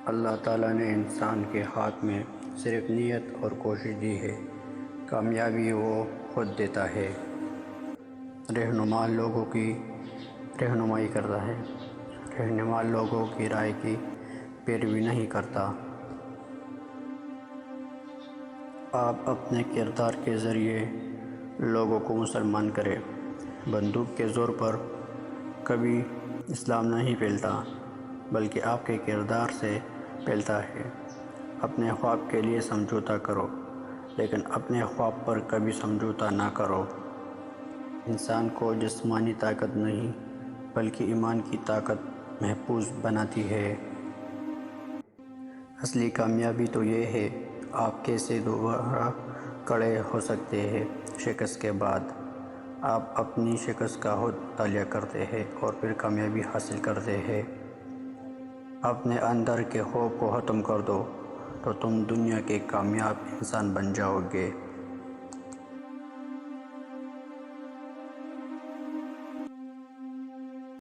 اللہ تعالیٰ نے انسان کے ہاتھ میں صرف نیت اور کوشش دی ہے، کامیابی وہ خود دیتا ہے۔ رہنما لوگوں کی رہنمائی کرتا ہے، رہنما لوگوں کی رائے کی پیروی نہیں کرتا۔ آپ اپنے کردار کے ذریعے لوگوں کو مسلمان کریں۔ بندوق کے زور پر کبھی اسلام نہیں پھیلتا، بلکہ آپ کے کردار سے پھیلتا ہے۔ اپنے خواب کے لیے سمجھوتا کرو، لیکن اپنے خواب پر کبھی سمجھوتا نہ کرو۔ انسان کو جسمانی طاقت نہیں، بلکہ ایمان کی طاقت محفوظ بناتی ہے۔ اصلی کامیابی تو یہ ہے، آپ کیسے دوبارہ کھڑے ہو سکتے ہیں شکست کے بعد۔ آپ اپنی شکست کا خود مطالعہ کرتے ہیں اور پھر کامیابی حاصل کرتے ہیں۔ اپنے اندر کے خوف کو ختم کر دو تو تم دنیا کے کامیاب انسان بن جاؤ گے۔